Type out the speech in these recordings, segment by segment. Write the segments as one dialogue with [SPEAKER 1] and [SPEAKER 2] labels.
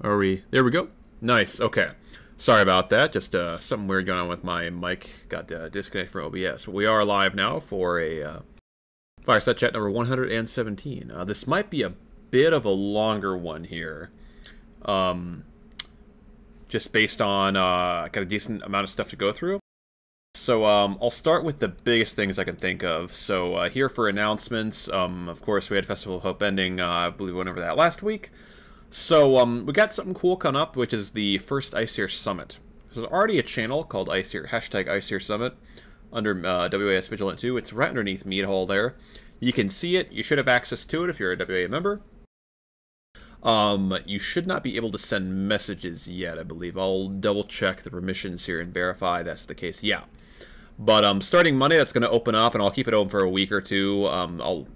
[SPEAKER 1] Are we? There we go. Nice. Okay. Sorry about that. Just something weird going on with my mic. Got disconnected from OBS. But we are live now for a Fireside Chat number 117. This might be a bit of a longer one here. Just based on got a decent amount of stuff to go through. So I'll start with the biggest things I can think of. So here for announcements, of course we had Festival of Hope ending, I believe we went over that last week. So we got something cool coming up, which is the first ICER Summit. There's already a channel called ICER, hashtag ICER Summit, under WAS Vigilant 2. It's right underneath Mead Hall there. You can see it. You should have access to it if you're a WA member. You should not be able to send messages yet, I believe. I'll double check the permissions here and verify that's the case. Yeah. But starting Monday, that's going to open up, and I'll keep it open for a week or two. I'll,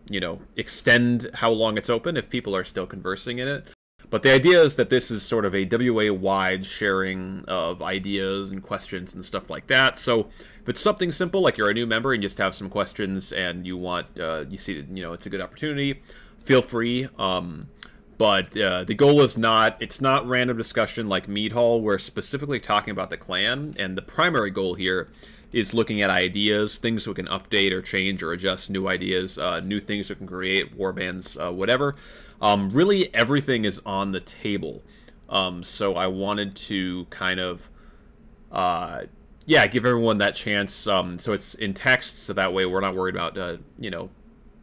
[SPEAKER 1] extend how long it's open if people are still conversing in it. But the idea is that this is sort of a WA-wide sharing of ideas and questions and stuff like that. So if it's something simple, like you're a new member and just have some questions and you want, you see, it's a good opportunity, feel free. But the goal is it's not random discussion like Mead Hall. We're specifically talking about the clan, and the primary goal here is looking at ideas, things we can update or change or adjust, new ideas, new things we can create, warbands, whatever. Really, everything is on the table. So I wanted to kind of, give everyone that chance. So it's in text, so that way we're not worried about,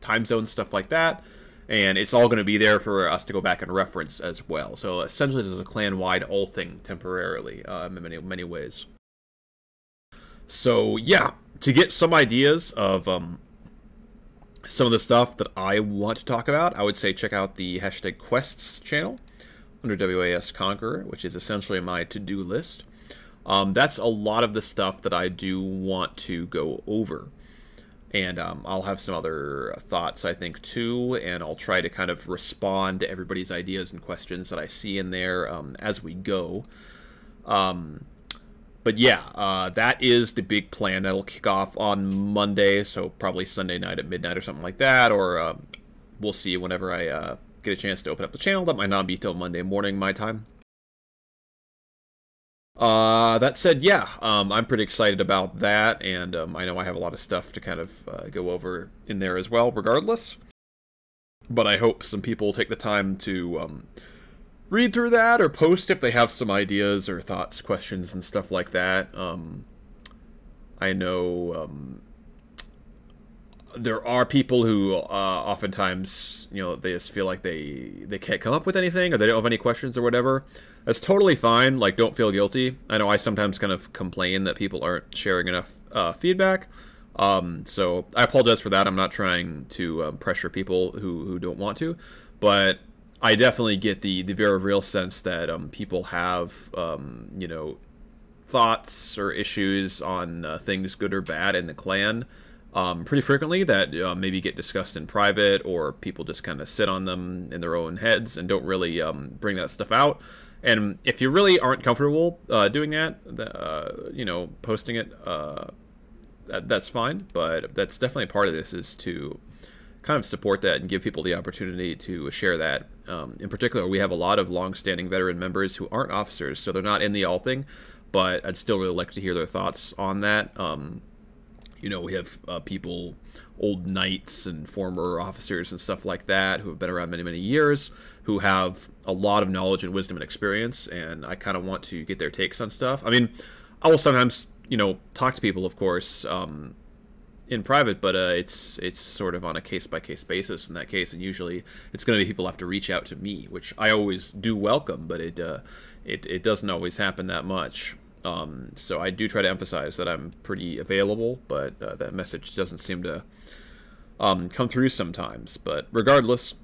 [SPEAKER 1] time zone stuff like that. And it's all going to be there for us to go back and reference as well. So essentially, this is a clan-wide all thing temporarily in many ways. So yeah, to get some ideas of some of the stuff that I want to talk about, I would say check out the hashtag quests channel under WAS Conqueror, which is essentially my to-do list. That's a lot of the stuff that I do want to go over. And I'll have some other thoughts, I think, too, and I'll try to kind of respond to everybody's ideas and questions that I see in there as we go. But yeah, that is the big plan. That'll kick off on Monday, so probably Sunday night at midnight or something like that, or we'll see whenever I get a chance to open up the channel. That might not be till Monday morning my time. That said, yeah, I'm pretty excited about that, and I know I have a lot of stuff to kind of go over in there as well, regardless. But I hope some people take the time to read through that or post if they have some ideas or thoughts, questions, and stuff like that. I know there are people who oftentimes, they just feel like they can't come up with anything or they don't have any questions or whatever. That's totally fine. Like, don't feel guilty. I know I sometimes kind of complain that people aren't sharing enough feedback. So I apologize for that. I'm not trying to pressure people who don't want to, but I definitely get the very real sense that people have, thoughts or issues on things good or bad in the clan pretty frequently that maybe get discussed in private, or people just kind of sit on them in their own heads and don't really bring that stuff out. And if you really aren't comfortable doing that, posting it, that's fine. But that's definitely part of this, is to kind of support that and give people the opportunity to share that. In particular, we have a lot of long-standing veteran members who aren't officers, so they're not in the all thing, but I'd still really like to hear their thoughts on that. We have people, old knights and former officers and stuff like that, who have been around many, many years, who have a lot of knowledge and wisdom and experience, and I kind of want to get their takes on stuff. I mean, I will sometimes, talk to people, of course, in private, but it's sort of on a case-by-case basis in that case, and usually it's going to be people have to reach out to me, which I always do welcome, but it doesn't always happen that much. So I do try to emphasize that I'm pretty available, but that message doesn't seem to come through sometimes. But regardless,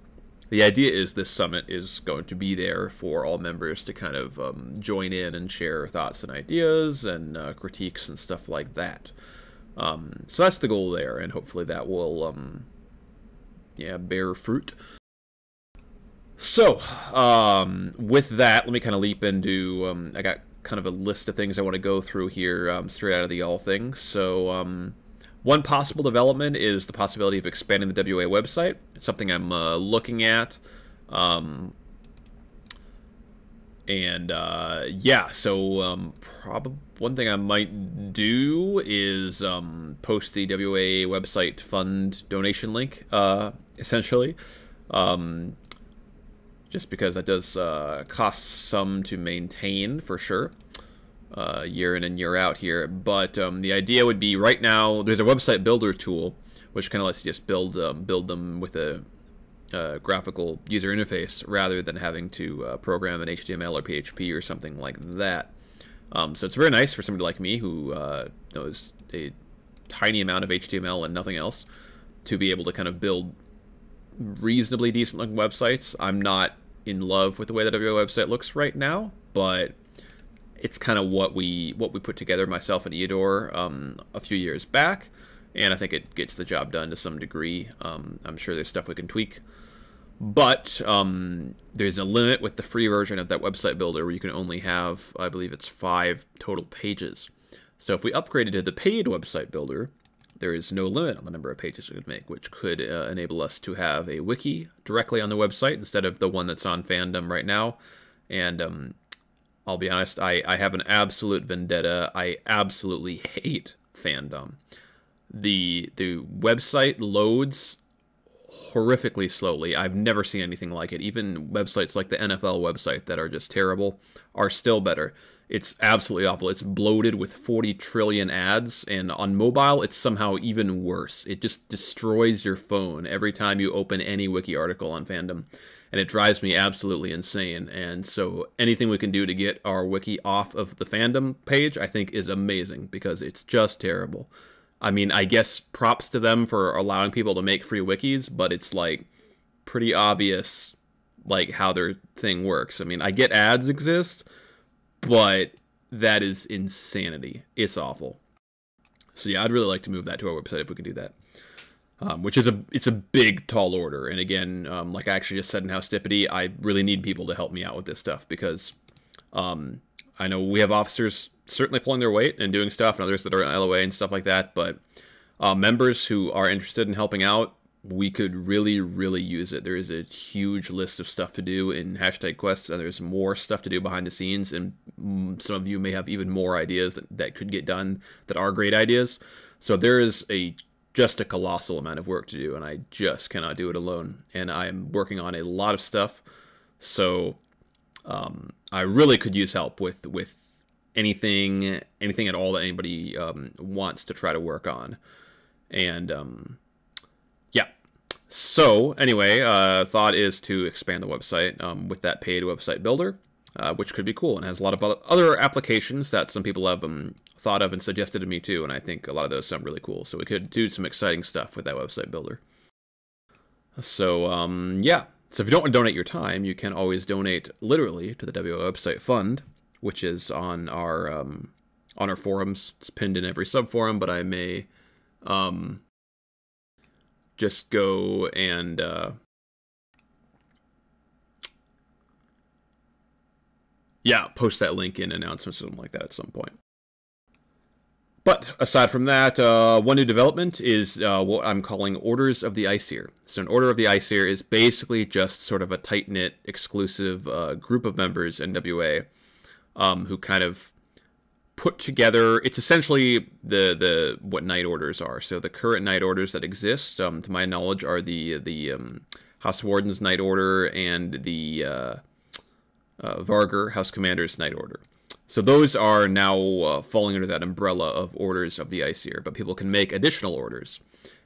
[SPEAKER 1] the idea is this summit is going to be there for all members to kind of join in and share thoughts and ideas and critiques and stuff like that. So that's the goal there, and hopefully that will bear fruit. So with that, let me kind of leap into I got kind of a list of things I want to go through here straight out of the all things. So one possible development is the possibility of expanding the WA website. It's something I'm looking at. And yeah, so probably one thing I might do is post the WA website fund donation link, essentially. Um, just because that does cost some to maintain for sure, year in and year out here. But the idea would be right now there's a website builder tool which kind of lets you just build them with a graphical user interface rather than having to program an HTML or PHP or something like that. So it's very nice for somebody like me who knows a tiny amount of HTML and nothing else to be able to kind of build reasonably decent looking websites. I'm not in love with the way the WO website looks right now, but it's kind of what we put together, myself and Eudor, a few years back, and I think it gets the job done to some degree. I'm sure there's stuff we can tweak, but there's a limit with the free version of that website builder where you can only have, I believe it's 5 total pages. So if we upgraded to the paid website builder, there is no limit on the number of pages we could make, which could enable us to have a wiki directly on the website instead of the one that's on Fandom right now. And I'll be honest, I have an absolute vendetta. I absolutely hate Fandom. The website loads horrifically slowly. I've never seen anything like it. Even websites like the NFL website that are just terrible are still better. It's absolutely awful. It's bloated with 40 trillion ads, and on mobile, it's somehow even worse. It just destroys your phone every time you open any wiki article on Fandom, and it drives me absolutely insane. And so anything we can do to get our wiki off of the Fandom page, I think, is amazing, because it's just terrible. I mean, I guess props to them for allowing people to make free wikis, but it's, like, pretty obvious, like, how their thing works. I mean, I get ads exist, but that is insanity. It's awful. So yeah, I'd really like to move that to our website if we could do that. Which is it's a big, tall order. And again, like I actually just said in House Dippity, I really need people to help me out with this stuff, because I know we have officers certainly pulling their weight and doing stuff, and others that are LOA and stuff like that. But members who are interested in helping out, we could really, really use it. There is a huge list of stuff to do in hashtag quests, and there's more stuff to do behind the scenes, and some of you may have even more ideas that could get done that are great ideas. So there is just a colossal amount of work to do, and I just cannot do it alone. And I'm working on a lot of stuff, so I really could use help with anything at all that anybody wants to try to work on. And yeah. So anyway, thought is to expand the website with that paid website builder, which could be cool, and has a lot of other applications that some people have thought of and suggested to me too, and I think a lot of those sound really cool. So we could do some exciting stuff with that website builder. So yeah. So if you don't want to donate your time, you can always donate literally to the WO website fund, which is on our forums. It's pinned in every subforum, but I may just go and yeah, post that link in announcements or something like that at some point. But aside from that, one new development is what I'm calling Orders of the Iceseer. So an Order of the Iceseer is basically just sort of a tight-knit, exclusive group of members in WA who kind of put together. It's essentially what night orders are. So the current night orders that exist, to my knowledge, are the House Warden's Night Order and the Vargr House Commander's Night Order. So those are now falling under that umbrella of Orders of the Iceseer, but people can make additional orders.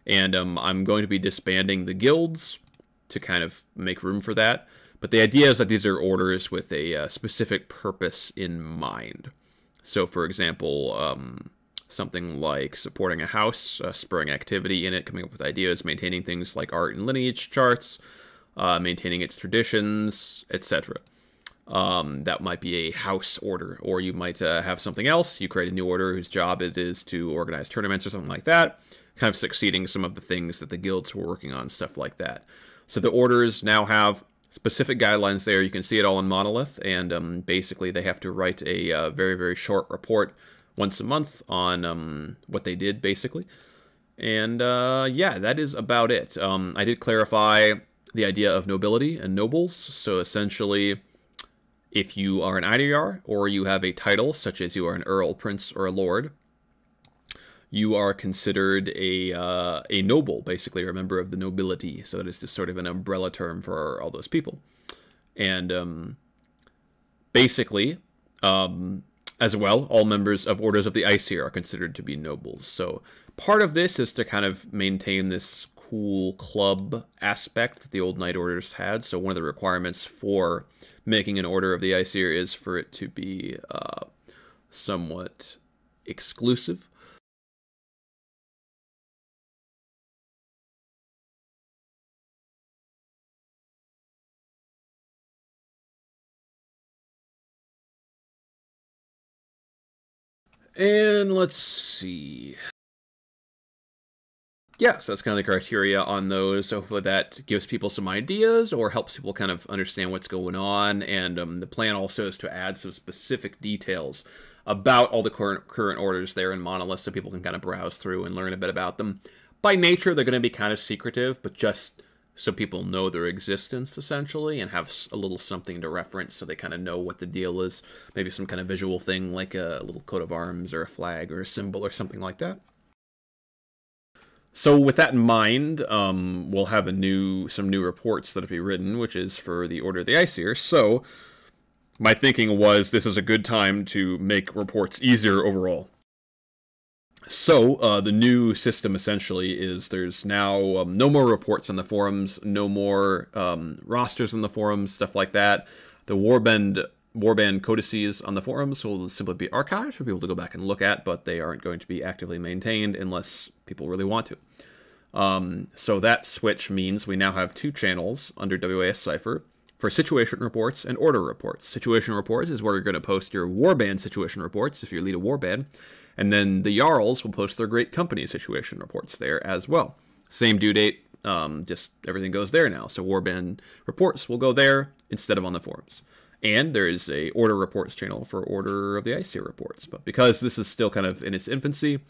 [SPEAKER 1] And I'm going to be disbanding the guilds to kind of make room for that. But the idea is that these are orders with a specific purpose in mind. So, for example, something like supporting a house, spurring activity in it, coming up with ideas, maintaining things like art and lineage charts, maintaining its traditions, etc. That might be a house order, or you might have something else. You create a new order whose job it is to organize tournaments or something like that, kind of succeeding some of the things that the guilds were working on, stuff like that. So the orders now have specific guidelines there. You can see it all in Monolith, and basically they have to write a very, very short report once a month on what they did, basically. And yeah, that is about it. I did clarify the idea of nobility and nobles. So essentially, If you are an IDR, or you have a title, such as you are an Earl, Prince, or a Lord, you are considered a noble, basically, or a member of the nobility. So that is just sort of an umbrella term for all those people. And basically, as well, all members of orders of the Aesir are considered to be nobles. So part of this is to kind of maintain this cool club aspect that the old Knight Orders had. So one of the requirements for making an Order of the Aesir is for it to be somewhat exclusive. And let's see. Yeah, so that's kind of the criteria on those. So hopefully that gives people some ideas or helps people kind of understand what's going on. And the plan also is to add some specific details about all the current orders there in Monolith so people can kind of browse through and learn a bit about them. By nature, they're going to be kind of secretive, but just so people know their existence, essentially, and have a little something to reference so they kind of know what the deal is. Maybe some kind of visual thing like a little coat of arms or a flag or a symbol or something like that. So with that in mind, we'll have some new reports that'll be written, which is for the Order of the Aesir. So my thinking was this is a good time to make reports easier overall. So the new system essentially is there's now no more reports on the forums, no more rosters on the forums, stuff like that. The Warband codices on the forums will simply be archived for people to go back and look at, but they aren't going to be actively maintained unless people really want to. So that switch means we now have two channels under WAS Cypher for situation reports and order reports. Situation reports is where you're going to post your Warband situation reports if you lead a Warband, and then the Jarls will post their Great Company situation reports there as well. Same due date, just everything goes there now. So Warband reports will go there instead of on the forums. And there is a Order Reports channel for Order of the Aesir reports. But because this is still kind of in its infancy,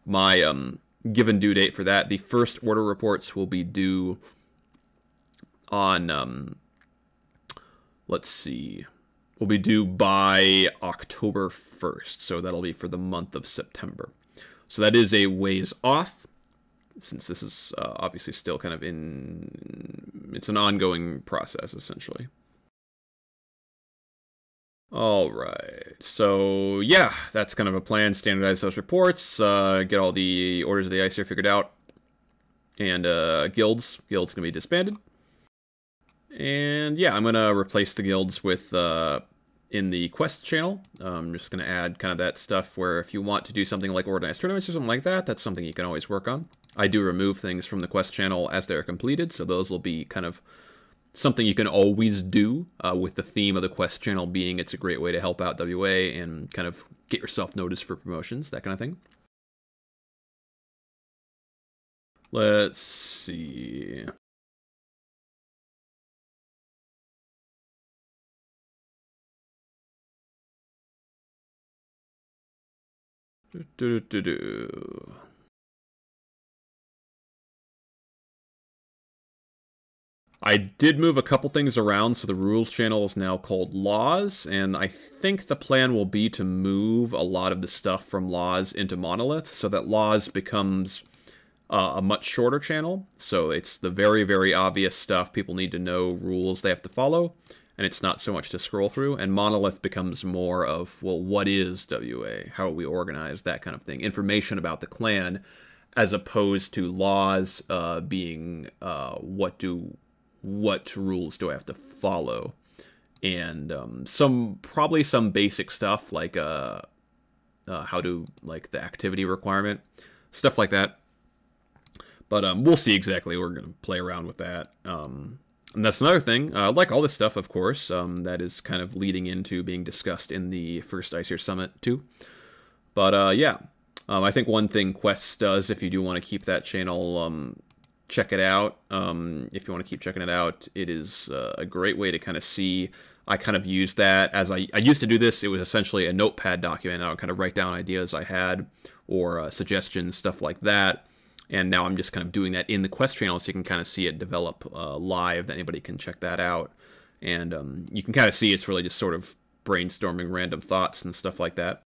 [SPEAKER 1] my given due date for that, the first Order Reports will be due on, let's see, will be due by October 1st. So that'll be for the month of September. So that is a ways off, since this is obviously still kind of it's an ongoing process, essentially. All right, so yeah, that's kind of a plan. Standardize those reports, get all the orders of the Aesir figured out, and guilds gonna be disbanded. And yeah, I'm gonna replace the guilds with in the quest channel. I'm just gonna add kind of that stuff where if you want to do something like organized tournaments or something like that, that's something you can always work on. I do remove things from the quest channel as they're completed, so those will be kind of something you can always do, with the theme of the quest channel being it's a great way to help out WA and kind of get yourself noticed for promotions, that kind of thing. Let's see. I did move a couple things around, so the rules channel is now called Laws, and I think the plan will be to move a lot of the stuff from Laws into Monolith, so that Laws becomes a much shorter channel. So it's the very, very obvious stuff. People need to know rules they have to follow, and it's not so much to scroll through. And Monolith becomes more of, well, what is WA? How are we organized? That kind of thing. Information about the clan, as opposed to Laws being what rules do I have to follow, and probably some basic stuff like how to, like, the activity requirement, stuff like that. But we'll see exactly. We're gonna play around with that, and that's another thing. Like all this stuff, of course, that is kind of leading into being discussed in the first Aesir Summit too. But yeah, I think one thing Quest does, if you do want to keep that channel, check it out. If you want to keep checking it out, it is a great way to kind of see. I kind of use that as I used to do this. It was essentially a notepad document. I would kind of write down ideas I had or suggestions, stuff like that. And now I'm just kind of doing that in the Quest channel, so you can kind of see it develop live. Anybody can check that out. And you can kind of see it's really just sort of brainstorming random thoughts and stuff like that.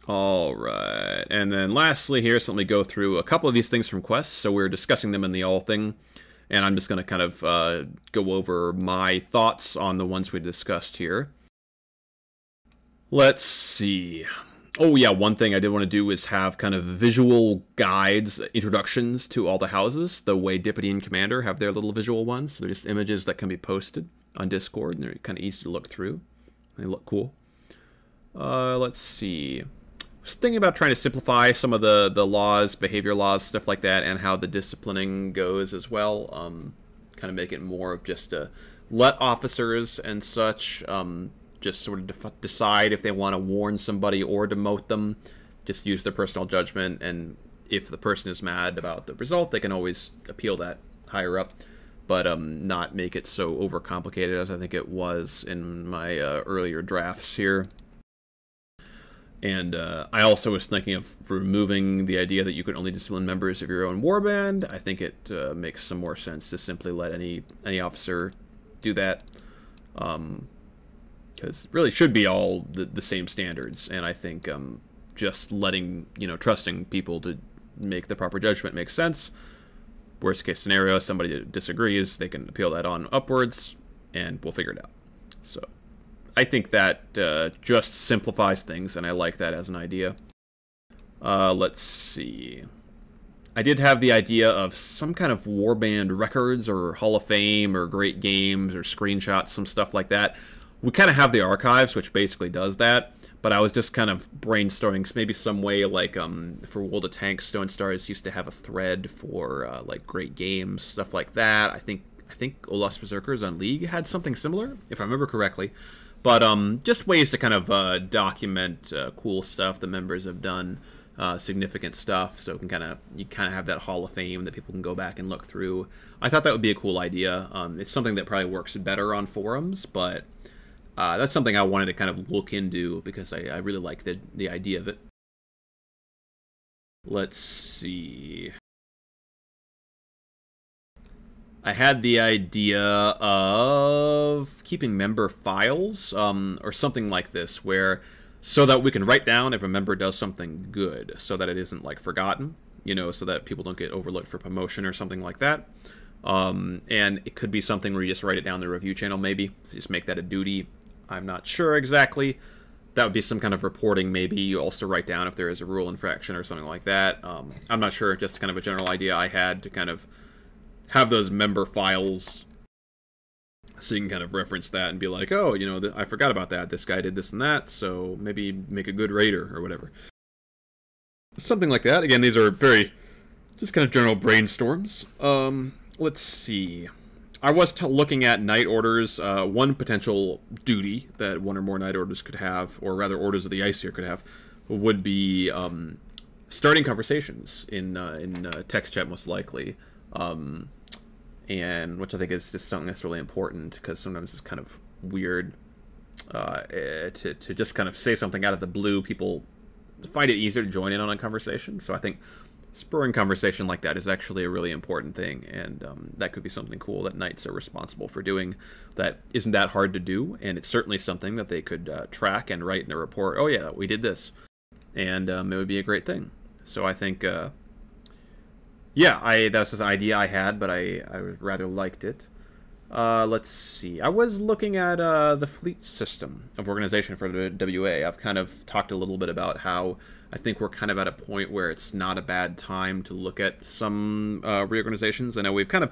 [SPEAKER 1] All right, and then lastly here, so let me go through a couple of these things from quests. So we're discussing them in the all thing, and I'm just going to kind of go over my thoughts on the ones we discussed here. Let's see. Oh yeah, one thing I did want to do is have kind of visual guides, introductions to all the houses, the way Deputy and Commander have their little visual ones. So they're just images that can be posted on Discord, and they're kind of easy to look through. They look cool. Let's see. I was thinking about trying to simplify some of the laws, behavior laws, stuff like that, and how the disciplining goes as well. Kind of make it more of just let officers and such just sort of decide if they want to warn somebody or demote them. Just use their personal judgment, and if the person is mad about the result, they can always appeal that higher up, but not make it so overcomplicated as I think it was in my earlier drafts here. And I also was thinking of removing the idea that you could only discipline members of your own warband. I think it makes some more sense to simply let any officer do that, because it really should be all the same standards. And I think just letting, trusting people to make the proper judgment makes sense. Worst case scenario, somebody disagrees, they can appeal that on upwards, and we'll figure it out. So I think that just simplifies things, and I like that as an idea. Let's see. I did have the idea of some kind of warband records or Hall of Fame or great games or screenshots, some stuff like that. We kind of have the archives, which basically does that, but I was just kind of brainstorming maybe some way, like for World of Tanks, Stone Stars used to have a thread for like great games, stuff like that. I think Olaf's Berserkers on League had something similar, if I remember correctly. But just ways to kind of document cool stuff the members have done, significant stuff, so you kind of have that Hall of Fame that people can go back and look through. I thought that would be a cool idea. It's something that probably works better on forums, but that's something I wanted to kind of look into because I really like the idea of it. Let's see. I had the idea of keeping member files, or something like this, so that we can write down if a member does something good, so that it isn't like forgotten, so that people don't get overlooked for promotion or something like that. And it could be something where you just write it down in the review channel, maybe, so just make that a duty. I'm not sure exactly. That would be some kind of reporting, maybe. You also write down if there is a rule infraction or something like that. I'm not sure, just kind of a general idea I had to kind of have those member files, so you can kind of reference that and be like, oh, I forgot about that. This guy did this and that, so maybe make a good raider or whatever. Something like that. Again, these are very just kind of general brainstorms. Let's see. I was looking at night orders. One potential duty that one or more night orders could have, or rather orders of the Ice could have, would be starting conversations in text chat, most likely. And which I think is just something that's really important, because sometimes it's kind of weird to just kind of say something out of the blue. People find it easier to join in on a conversation, so I think spurring conversation like that is actually a really important thing, and that could be something cool that knights are responsible for doing that isn't that hard to do, and it's certainly something that they could track and write in a report. Oh yeah, we did this, and it would be a great thing. So I think yeah, that's an idea I had, but I rather liked it. Let's see. I was looking at the fleet system of organization for the WA. I've kind of talked a little bit about how I think we're kind of at a point where it's not a bad time to look at some reorganizations. I know I kind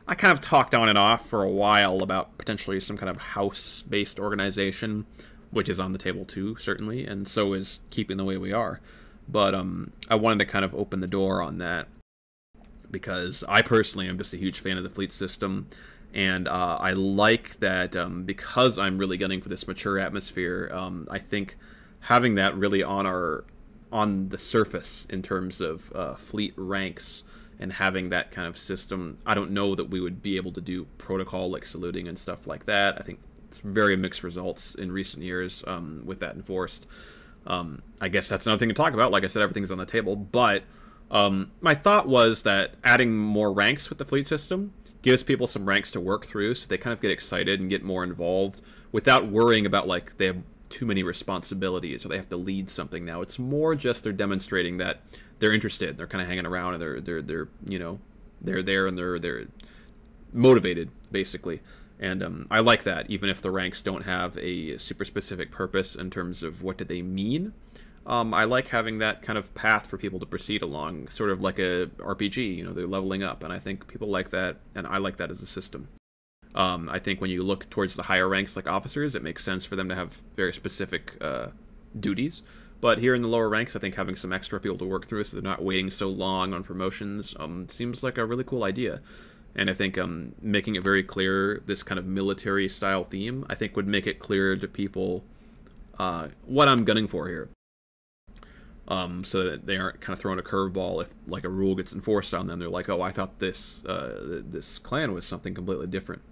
[SPEAKER 1] of talked on and off for a while about potentially some kind of house-based organization, which is on the table too, certainly, and so is keeping the way we are. But I wanted to kind of open the door on that, because I personally am just a huge fan of the fleet system, and I like that because I'm really gunning for this mature atmosphere. I think having that really on the surface in terms of fleet ranks and having that kind of system, I don't know that we would be able to do protocol like saluting and stuff like that. I think it's very mixed results in recent years with that enforced. I guess that's another thing to talk about. Like I said, everything's on the table, but My thought was that adding more ranks with the fleet system gives people some ranks to work through, so they kind of get excited and get more involved without worrying about like they have too many responsibilities or they have to lead something now. It's more just they're demonstrating that they're interested. They're kind of hanging around and they're you know, they're there and they're motivated basically. And I like that, even if the ranks don't have a super specific purpose in terms of what do they mean. I like having that kind of path for people to proceed along, sort of like a RPG. You know, they're leveling up, and I think people like that, and I like that as a system. I think when you look towards the higher ranks, like officers, it makes sense for them to have very specific duties. But here in the lower ranks, I think having some extra people to work through so they're not waiting so long on promotions seems like a really cool idea. And I think making it very clear, this kind of military-style theme, I think would make it clear to people what I'm gunning for here. So that they aren't kind of throwing a curveball if like a rule gets enforced on them. They're like, oh, I thought this this clan was something completely different.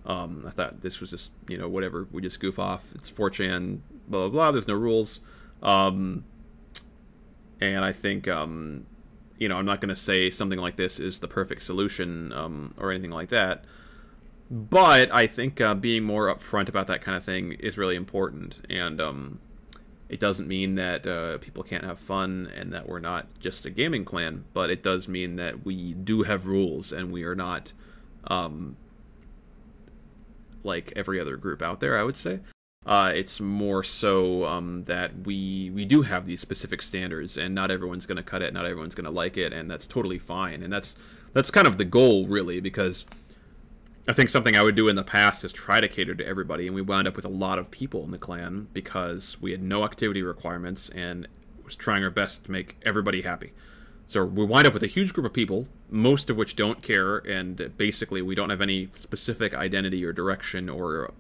[SPEAKER 1] I thought this was just, you know, whatever, we just goof off. It's 4chan, blah, blah, blah, there's no rules. And I think, you know, I'm not going to say something like this is the perfect solution or anything like that. But I think being more upfront about that kind of thing is really important. And it doesn't mean that people can't have fun and that we're not just a gaming clan, but it does mean that we do have rules and we are not like every other group out there, I would say. It's more so that we do have these specific standards, and not everyone's going to cut it, not everyone's going to like it, and that's totally fine. And that's kind of the goal, really, because I think something I would do in the past is try to cater to everybody, and we wound up with a lot of people in the clan because we had no activity requirements and was trying our best to make everybody happy. So we wind up with a huge group of people, most of which don't care, and basically we don't have any specific identity or direction or,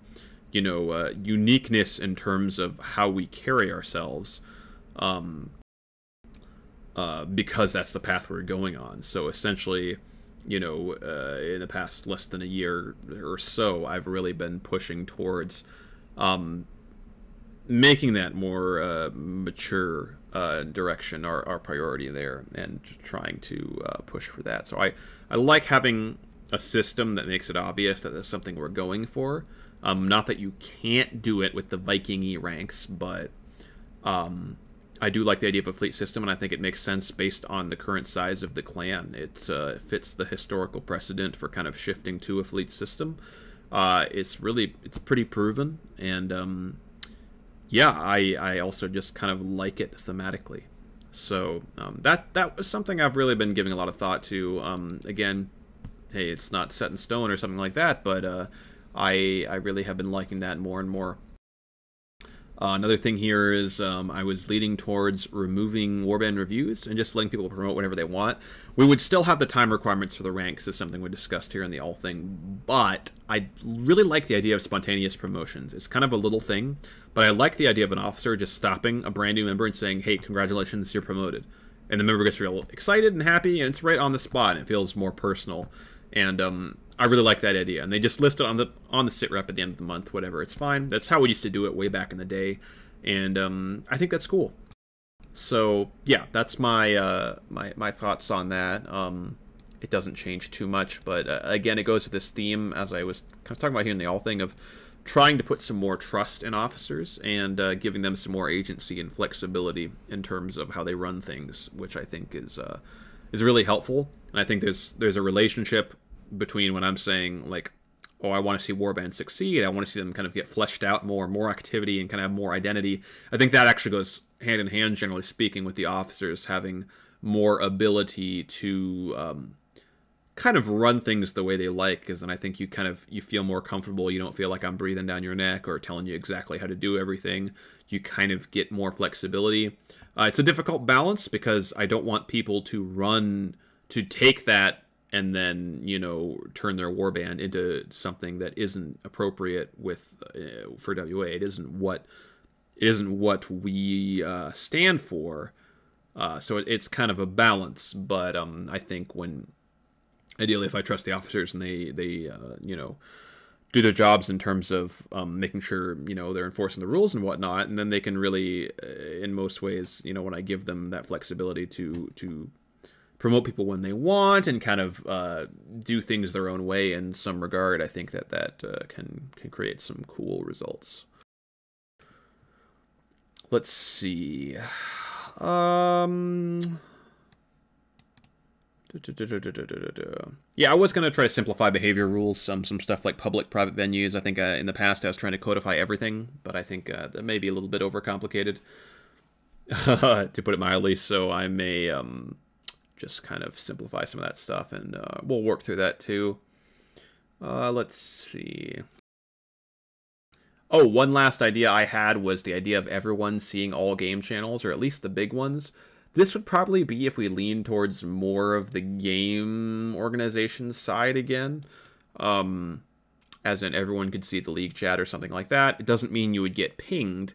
[SPEAKER 1] you know, uniqueness in terms of how we carry ourselves, because that's the path we're going on. So essentially, you know, in the past less than a year or so, I've really been pushing towards making that more mature direction our priority there, and trying to push for that. So I like having a system that makes it obvious that that's something we're going for. Not that you can't do it with the Viking-y ranks, but I do like the idea of a fleet system, and I think it makes sense based on the current size of the clan. It fits the historical precedent for kind of shifting to a fleet system. It's pretty proven, and yeah, I also just kind of like it thematically. So that was something I've really been giving a lot of thought to. Again, hey, it's not set in stone or something like that, but I really have been liking that more and more. Another thing here is I was leading towards removing warband reviews and just letting people promote whenever they want. We would still have the time requirements for the ranks, is something we discussed here in the all thing, but I really like the idea of spontaneous promotions. It's kind of a little thing, but I like the idea of an officer just stopping a brand new member and saying, hey, congratulations, you're promoted. And the member gets real excited and happy, and it's right on the spot, and it feels more personal. And I really like that idea, and they just list it on the sit rep at the end of the month, whatever. It's fine. That's how we used to do it way back in the day, and I think that's cool. So yeah, that's my my thoughts on that. It doesn't change too much, but again, it goes with this theme, as I was kind of talking about here in the all thing, of trying to put some more trust in officers and giving them some more agency and flexibility in terms of how they run things, which I think is really helpful. And I think there's a relationship between when I'm saying, like, oh, I want to see Warband succeed, I want to see them kind of get fleshed out more activity, and kind of have more identity. I think that actually goes hand in hand, generally speaking, with the officers having more ability to kind of run things the way they like, because then I think you feel more comfortable. You don't feel like I'm breathing down your neck or telling you exactly how to do everything. You kind of get more flexibility. It's a difficult balance, because I don't want people to take that and then, you know, turn their warband into something that isn't appropriate for WA. It isn't what we stand for. So it's kind of a balance. But I think ideally, if I trust the officers and they you know, do their jobs in terms of making sure, you know, they're enforcing the rules and whatnot, and then they can really, in most ways, you know, when I give them that flexibility to promote people when they want and kind of do things their own way in some regard, I think that can create some cool results. Let's see. Yeah, I was going to try to simplify behavior rules, some stuff like public-private venues. I think in the past I was trying to codify everything, but I think that may be a little bit overcomplicated, to put it mildly, so I may just kind of simplify some of that stuff, and we'll work through that too. Let's see. Oh, one last idea I had was the idea of everyone seeing all game channels, or at least the big ones. This would probably be if we lean towards more of the game organization side again. As in everyone could see the league chat or something like that. It doesn't mean you would get pinged.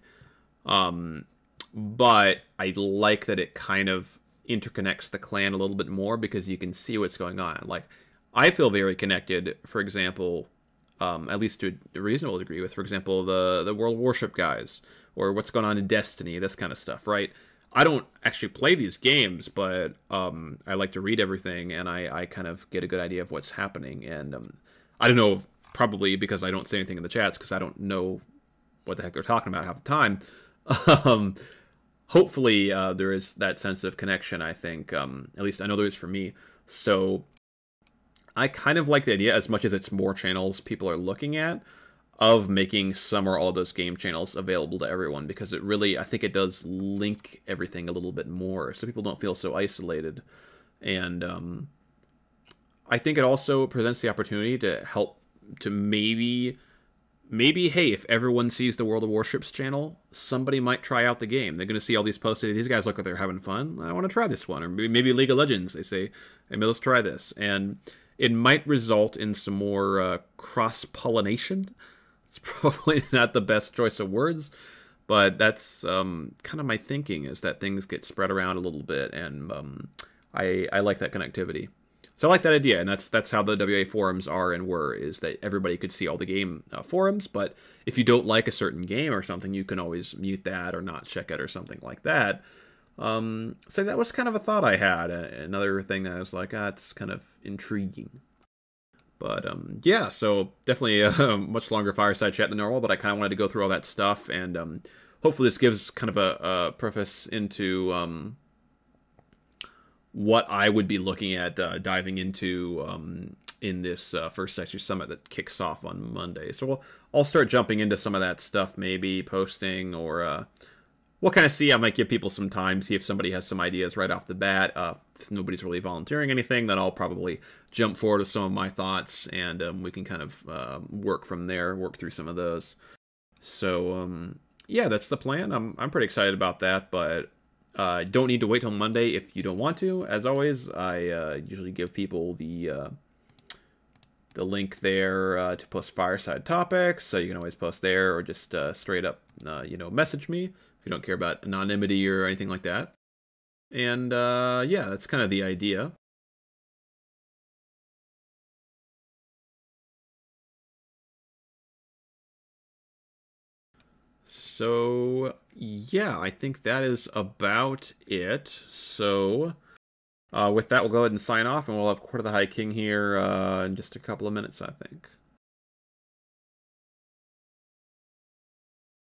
[SPEAKER 1] But I like that it kind of interconnects the clan a little bit more because you can see what's going on. Like, I feel very connected, for example, at least to a reasonable degree with, for example, the World Warship guys, or what's going on in Destiny, this kind of stuff, right? I don't actually play these games, but I like to read everything, and I kind of get a good idea of what's happening. And I don't know, probably because I don't say anything in the chats, because I don't know what the heck they're talking about half the time. Hopefully, there is that sense of connection, I think. At least I know there is for me. So I kind of like the idea, as much as it's more channels people are looking at, of making some or all of those game channels available to everyone, because it really, I think it does link everything a little bit more, so people don't feel so isolated. And I think it also presents the opportunity to help to maybe, hey, if everyone sees the World of Warships channel, somebody might try out the game. They're going to see all these posts, these guys look like they're having fun, I want to try this one. Or maybe League of Legends, they say, hey, let's try this. And it might result in some more cross-pollination. It's probably not the best choice of words, but that's kind of my thinking, is that things get spread around a little bit, and I like that connectivity. So I like that idea, and that's how the WA forums are and were, is that everybody could see all the game forums, but if you don't like a certain game or something, you can always mute that or not check it or something like that. So that was kind of a thought I had. Another thing that I was like, it's kind of intriguing. But yeah, so definitely a much longer fireside chat than normal, but I kind of wanted to go through all that stuff, and hopefully this gives kind of a preface into what I would be looking at diving into in this first Sexy Summit that kicks off on Monday. So I'll start jumping into some of that stuff, maybe posting, or we'll kind of see. I might give people some time, see if somebody has some ideas right off the bat. If nobody's really volunteering anything, then I'll probably jump forward with some of my thoughts, and we can kind of work from there, work through some of those. So yeah, that's the plan. I'm pretty excited about that, but don't need to wait till Monday if you don't want to. As always, I usually give people the link there to post Fireside topics, so you can always post there, or just straight up message me if you don't care about anonymity or anything like that. And yeah, that's kind of the idea. So yeah, I think that is about it. So with that, we'll go ahead and sign off, and we'll have Court of the High King here in just a couple of minutes, I think.